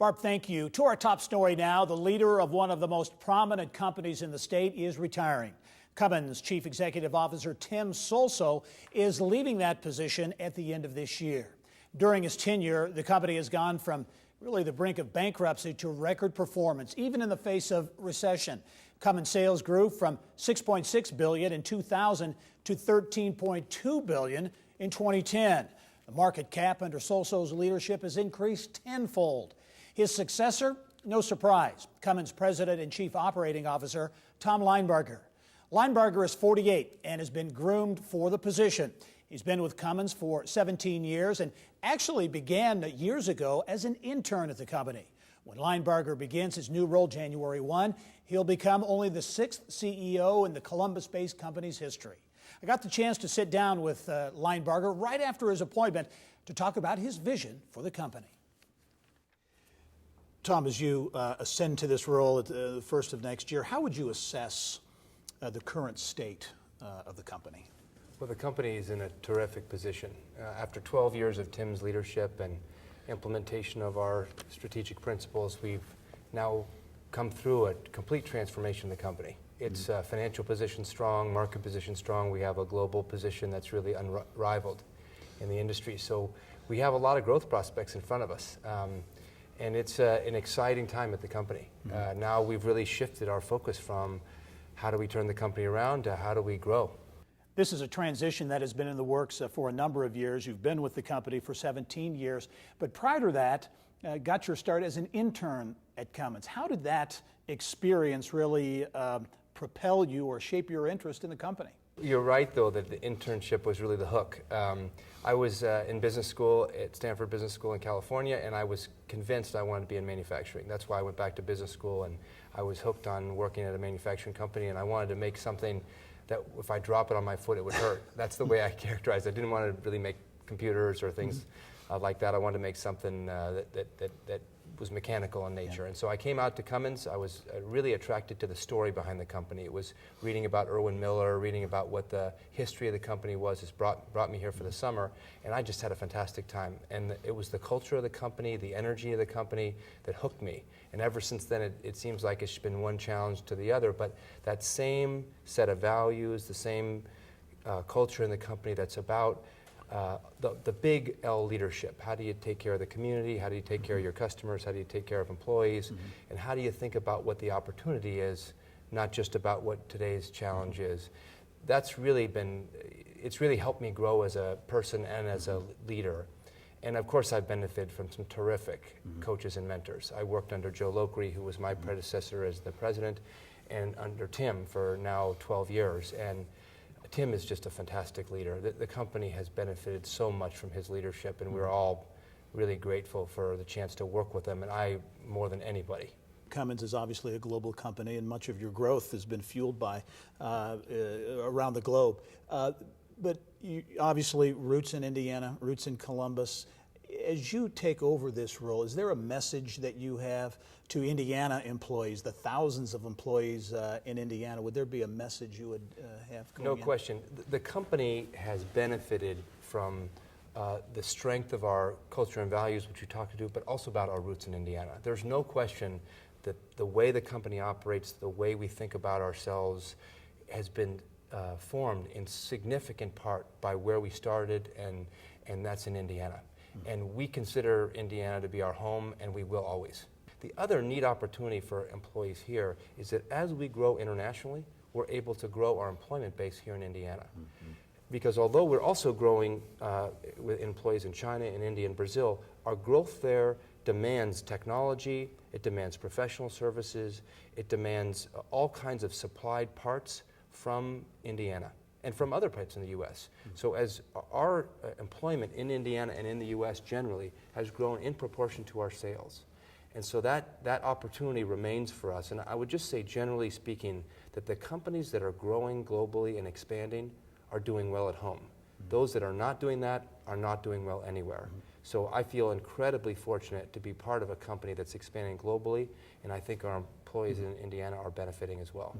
Barb, thank you. To our top story now, the leader of one of the most prominent companies in the state is retiring. Cummins Chief Executive Officer Tim Solso is leaving that position at the end of this year. During his tenure, the company has gone from really the brink of bankruptcy to record performance, even in the face of recession. Cummins sales grew from $6.6 billion in 2000 to $13.2 billion in 2010. The market cap under Solso's leadership has increased tenfold. His successor, no surprise, Cummins President and Chief Operating Officer Tom Linebarger. Linebarger is 48 and has been groomed for the position. He's been with Cummins for 17 years and actually began years ago as an intern at the company. When Linebarger begins his new role January 1, he'll become only the 6th CEO in the Columbus-based company's history. I got the chance to sit down with Linebarger right after his appointment to talk about his vision for the company. Tom, as you ascend to this role at the first of next year, how would you assess the current state of the company? Well, the company is in a terrific position. After 12 years of Tim's leadership and implementation of our strategic principles, we've now come through a complete transformation of the company. Its financial position strong, market position strong. We have a global position that's really unrivaled in the industry. So we have a lot of growth prospects in front of us. And it's an exciting time at the company. Now we've really shifted our focus from how do we turn the company around to how do we grow. This is a transition that has been in the works for a number of years. You've been with the company for 17 years, but prior to that, got your start as an intern at Cummins. How did that experience really propel you or shape your interest in the company? You're right, though, that the internship was really the hook. I was in business school at Stanford Business School in California, and I was convinced I wanted to be in manufacturing. That's why I went back to business school, and I was hooked on working at a manufacturing company, and I wanted to make something that if I drop it on my foot, it would hurt. That's the way I characterized it. I didn't want to really make computers or things like that. I wanted to make something that was mechanical in nature. And so I came out to Cummins. I was really attracted to the story behind the company. It was reading about Irwin Miller, reading about what the history of the company was. It's brought me here for the summer, and I just had a fantastic time. And it was the culture of the company, the energy of the company that hooked me. And ever since then, it seems like it's been one challenge to the other, but that same set of values, the same culture in the company that's about the big L leadership. How do you take care of the community? How do you take care of your customers? How do you take care of employees? And how do you think about what the opportunity is, not just about what today's challenge is? That's really it's really helped me grow as a person and as a leader. And of course, I've benefited from some terrific coaches and mentors. I worked under Joe Lokri, who was my predecessor as the president, and under Tim for now 12 years. And Tim is just a fantastic leader. The company has benefited so much from his leadership, and we're all really grateful for the chance to work with him, and I more than anybody. Cummins is obviously a global company, and much of your growth has been fueled by around the globe. But you, obviously, roots in Indiana, roots in Columbus. As you take over this role, is there a message that you have to Indiana employees, the thousands of employees in Indiana? Would there be a message you would have going No in? question. The company has benefited from the strength of our culture and values, which you talked to, but also about our roots in Indiana. There's no question that the way the company operates, the way we think about ourselves has been formed in significant part by where we started, and that's in Indiana. And we consider Indiana to be our home, and we will always. The other neat opportunity for employees here is that as we grow internationally, we're able to grow our employment base here in Indiana. Because although we're also growing with employees in China and India and Brazil, our growth there demands technology, it demands professional services, it demands all kinds of supplied parts from Indiana and from other parts in the U.S. So as our employment in Indiana and in the U.S. generally has grown in proportion to our sales. And so that opportunity remains for us. And I would just say, generally speaking, that the companies that are growing globally and expanding are doing well at home. Those that are not doing that are not doing well anywhere. So I feel incredibly fortunate to be part of a company that's expanding globally, and I think our employees in Indiana are benefiting as well.